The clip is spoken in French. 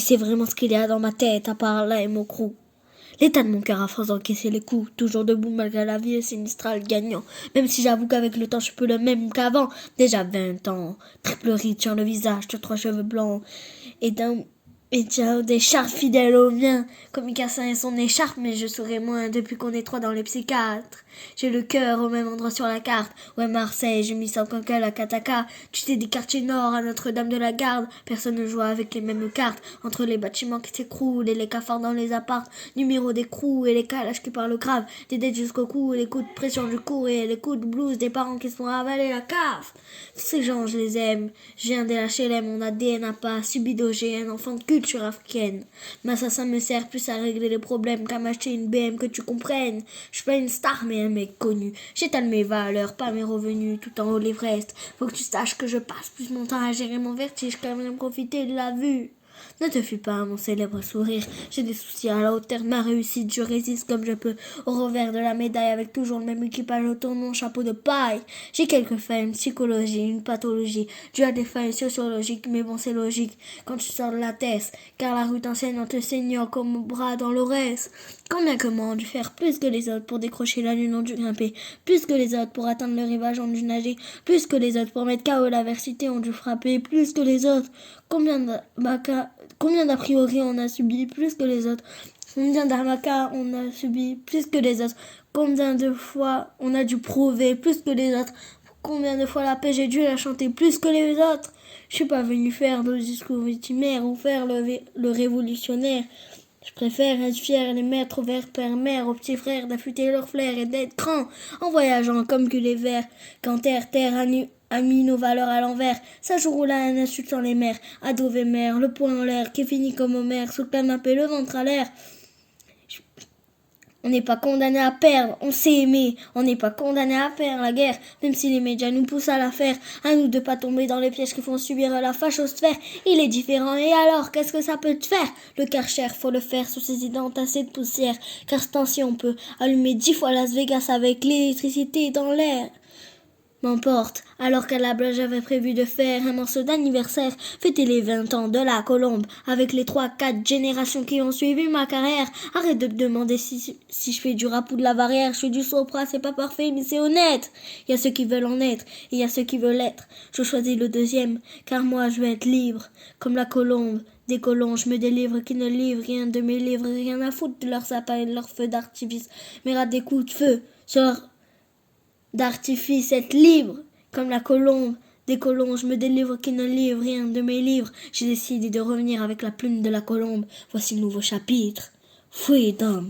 sais vraiment ce qu'il y a dans ma tête, à part là et mon crew. L'état de mon cœur à force d'encaisser les coups, toujours debout malgré la vie et sinistrale gagnant. Même si j'avoue qu'avec le temps je suis plus le même qu'avant. Déjà 20 ans, triple ride sur le visage, sur 3 cheveux blancs et tiens, des écharpes fidèles aux miens, comme Mikasa et son écharpe, mais je saurais moins depuis qu'on est 3 dans les psychiatres. J'ai le cœur au même endroit sur la carte. Ouais, Marseille, j'ai mis sans coquel à Kataka. Tu sais, des quartiers nord à Notre-Dame de la Garde. Personne ne joue avec les mêmes cartes. Entre les bâtiments qui s'écroulent et les cafards dans les apparts. Numéro des crews et les calages qui parlent grave. Des dettes jusqu'au cou et les coups de pression du cours et les coups de blues des parents qui se font avaler la cave. Tous ces gens, je les aime. Je viens des HLM, mon ADN n'a pas subi d'OG, un enfant de culture africaine. L'assassin me sert plus à régler les problèmes qu'à m'acheter une BM, que tu comprennes. Je suis pas une star, mais un mec connu. J'étale mes valeurs, pas mes revenus, tout en haut l'Everest. Faut que tu saches que je passe plus mon temps à gérer mon vertige qu'à bien profiter de la vue. Ne te fuis pas, mon célèbre sourire. J'ai des soucis à la hauteur de ma réussite. Je résiste comme je peux au revers de la médaille avec toujours le même équipage autour de mon chapeau de paille. J'ai quelques failles, une psychologie, une pathologie. Dû à des failles sociologiques, mais bon, c'est logique quand tu sors de la thèse. Car la rue t'enseigne en te saignant comme au bras dans l'Aurès. Combien comment ont dû faire plus que les autres pour décrocher la lune ont dû grimper, plus que les autres pour atteindre le rivage ont dû nager, plus que les autres pour mettre KO l'adversité ont dû frapper, plus que les autres. Combien d'a priori on a subi plus que les autres? Combien d'armacas on a subi plus que les autres? Combien de fois on a dû prouver plus que les autres? Combien de fois la paix j'ai dû la chanter plus que les autres? Je suis pas venu faire le discours victimaire ou faire le révolutionnaire. Je préfère être fier les mettre au vert père-mère, aux petits frères d'affûter leurs flair et d'être cran en voyageant comme que les vers, quand terre a mis nos valeurs à l'envers. Ça joue là un insultant les mères, ado mère, le poing en l'air, qui finit comme Homer, sous le canapé, le ventre à l'air. On n'est pas condamné à perdre, on sait aimer. On n'est pas condamné à faire la guerre, même si les médias nous poussent à la faire. À nous de pas tomber dans les pièges qui font subir la fachosphère. Il est différent, et alors, qu'est-ce que ça peut te faire? Le Karcher, faut le faire sous ses idées entassées de poussière. Car ce temps-ci, on peut allumer 10 fois Las Vegas avec l'électricité dans l'air. M'emporte, alors qu'à la blague j'avais prévu de faire un morceau d'anniversaire, fêter les 20 ans de la Colombe, avec les 3-4 générations qui ont suivi ma carrière. Arrête de me demander si je fais du rap ou de la barrière, je fais du sopra, c'est pas parfait mais c'est honnête. Y a ceux qui veulent en être, et y a ceux qui veulent être. Je choisis le deuxième, car moi je veux être libre, comme la Colombe. Des colons, je me délivre qui ne livrent rien de mes livres, rien à foutre de leurs sapins et de leurs feux d'artifice, mais rate des coups de feu, sur d'artifice, être libre, comme la colombe. Des colons, je me délivre qui ne livrent rien de mes livres. J'ai décidé de revenir avec la plume de la colombe. Voici le nouveau chapitre. Freedom.